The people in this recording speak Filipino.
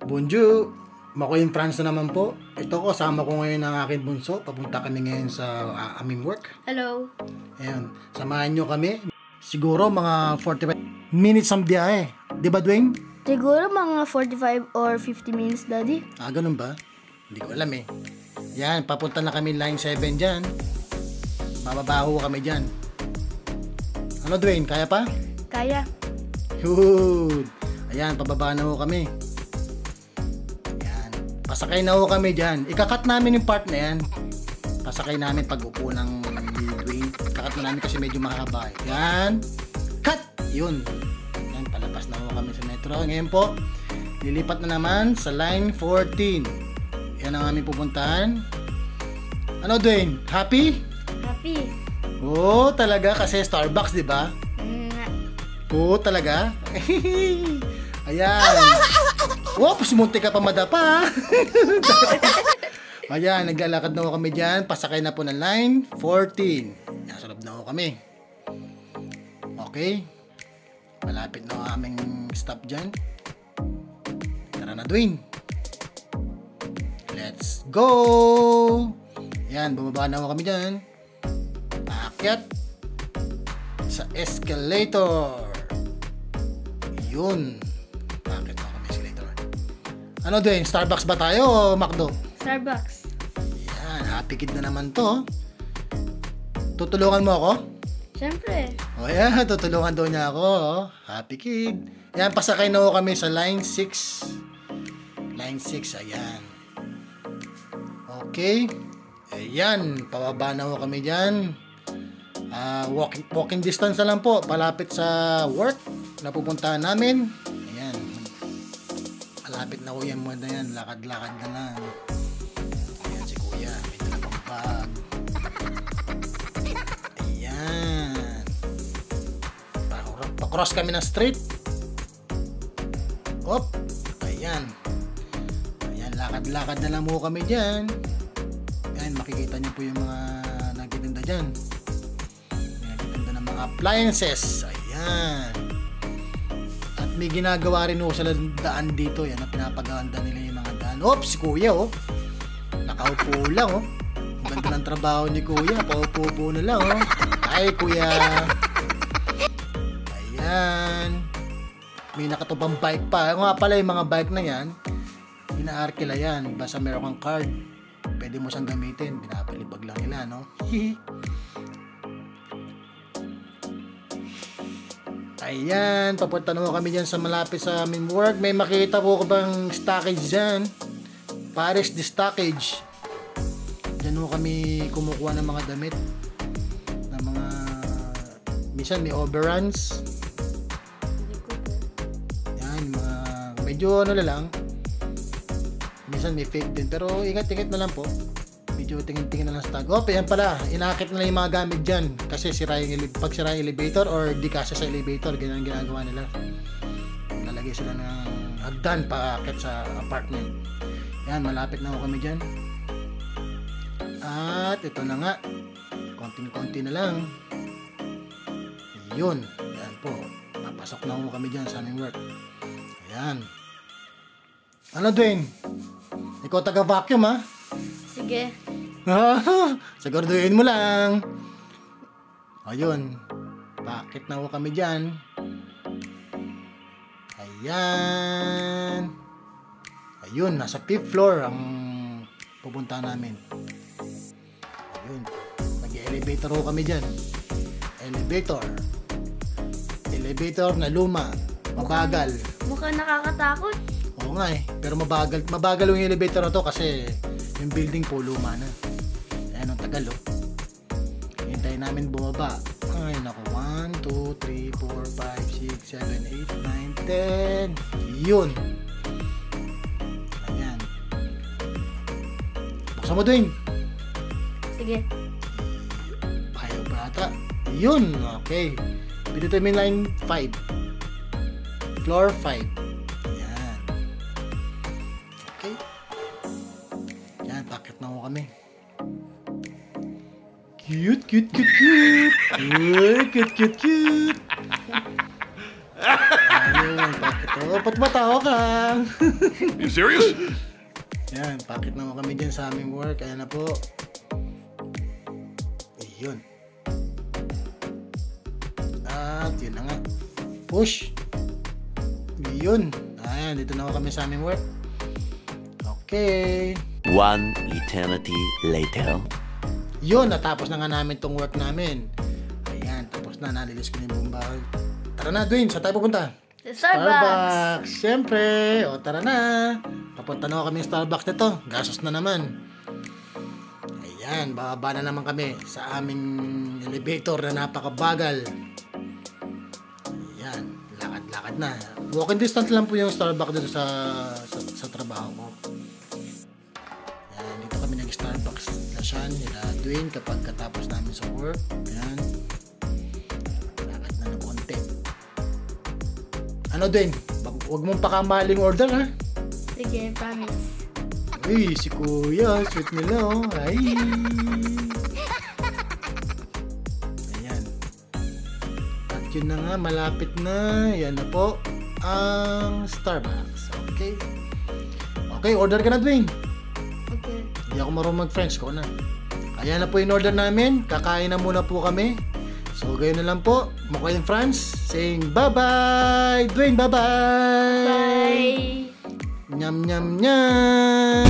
Bonjour! Makoy France na naman po. Ito kasama ko ngayon ang aking bunso. Papunta kami ngayon sa aming work. Hello. Ayan, samahan nyo kami. Siguro mga 45 minutes ang biyahe. Di ba, Dwayne? Siguro mga 45 or 50 minutes, Daddy. Ganun ba? Hindi ko alam eh. Yan, papunta na kami line 7 dyan. Mababaho kami dyan. Ano, Dwayne? Kaya pa? Kaya. Good! Ayan, pababa na ho kami. Ayan, pasakay na ho kami dyan. Ikakat namin yung part na yan. Pasakay namin pag upo ng Dwayne. Ikakat na namin kasi medyo mahaba. Ayan. Cut! Yun. Ayan, palapas na ho kami sa metro. Ngayon po, lilipat na naman sa line 14. Yan ang aming pupuntahan. Ano, Dwayne? Happy? Happy. Oo, talaga. Kasi Starbucks, di ba? Oo, talaga? Ayan. Oops, munti ka pa madapa. Ayan, naglalakad na ho kami dyan. Pasakay na po ng line 14. Nasa loob na ho kami. Okay. Malapit na ho aming stop dyan. Tara na, Dwayne. Let's go! Ayan, bumaba na ho kami dyan. Paakyat sa escalator. Yun. Bakit ako kami escalator? Ano din? Starbucks ba tayo o McDo? Starbucks. Yan. Happy kid na naman to. Tutulungan mo ako? Siyempre. O yan. Tutulungan daw niya ako. Happy kid. Yan. Pasakay na ako kami sa line 6. Line 6. Ayan. Okay. Ayan. Pababa na ako kami dyan. Walking distance na lang po. Palapit sa work na pupuntahan namin. Ayan. Malapit na kuya mo na yan. Lakad-lakad na lang. Ayan si kuya. May dalawang bag. Ayan. Pa-cross kami ng street. Op. Ayan. Ayan. Lakad-lakad na lang mo kami dyan. Ayan. Makikita niyo po yung mga nagtitinda dyan. Nagtitinda ng mga appliances. Ayan. May ginagawa rin ho sila daan dito. Yan ang pinapaganda nila yung mga daan. Oops, si kuya oh. Nakaupo lang oh. Ang ganda ng trabaho ni kuya. Paupo-upo na lang oh. Ay kuya. Ayan. May nakatubang bike pa. Nga pala yung mga bike na yan, ina-arkila yan. Basta meron kang card, pwede mo siyang gamitin. Pinapalibag lang nila, no? Ayan, papunta na kami dyan sa malapit sa aming work. May makita po ko bang stockage dyan. Paris the stockage. Dyan ho kami kumukuha ng mga damit. Ng mga, minsan may overruns. Yan, mga, medyo ano na lang. Minsan may fake din. Pero ingat-ingat na lang po. Medyo tingin-tingin na lang sa tag. Oh, yan pala. Inakit na lang yung mga gamit dyan. Kasi pag sira yung elevator or di kasi sa elevator, ganyan ang ginagawa nila. Lalagay sila ng hagdan paakit sa apartment. Yan, malapit na ako kami dyan. At ito na nga. Konting-konti na lang. Yun. Yan po. Papasok na ako kami dyan sa aming work. Ayan. Ano, Dwayne? Ikaw taga-vacuum, ha? Sige. Siguraduhin mo lang. Ayun. Bakit na ako kami dyan? Ayan. Ayun. Nasa 5th floor ang pupunta namin. Ayun. Nag-elevator ko kami dyan. Elevator. Elevator na luma. Mabagal. Mukhang nakakatakot. Oo nga eh. Pero mabagal. Mabagal yung elevator na to kasi yung building po luma na. Ayan ang tagal oh. Hintayin namin bumaba. Ay naku. 1, 2, 3, 4, 5, 6, 7, 8, 9, 10. Yun. Ayan. Buksan mo, Dwayne. Sige. Ayaw pa ata. Yun. Okay. Pinito yung line 5. Floor 5. Ayan. Okay. Ayan. Bakit na ako kami. Cute, cute, cute, cute. Uy, cute, cute, cute. Ayun. Pakit. Oh, ba't matawa ka? You serious? Yan, pakit naman kami dyan sa aming work. Ayan na po. Ayun. At yun na nga. Push. Yun. Ayan, dito na kami sa aming work. Okay. One eternity later. Yun, natapos na nga namin tong work namin. Ayan, tapos na. Nalilis ko na yung buong bahay. Tara na, Dwayne. Saan tayo pupunta? Starbucks. Siyempre. O, tara na. Papunta na kami sa Starbucks nito. Gasos na naman. Ayan, bababa na naman kami sa aming elevator na napakabagal. Ayan, lakad-lakad na. Walking distance lang po yung Starbucks dito sa trabaho ko. Ayan, dito kami nag-Starbucks lasyan nila Dwayne kapag katapos namin sa work. Ayan. Lakad na ng konti. Ano Dwayne? Huwag mong pakamaling order ha? Sige, promise. Uy, si Kuya, sweet nila oh. Ay. Ayan. At yun na nga, malapit na. Yan na po ang Starbucks. Okay. Okay, order ka na, Dwayne. Okay. Hindi ako marunong mag-French ko na. Ayan na po yung order namin. Kakain na muna po kami. So, gayon na lang po. Mukha in France. Saying bye-bye. Dwayne, bye-bye. Bye. Nyam, nyam, nyam.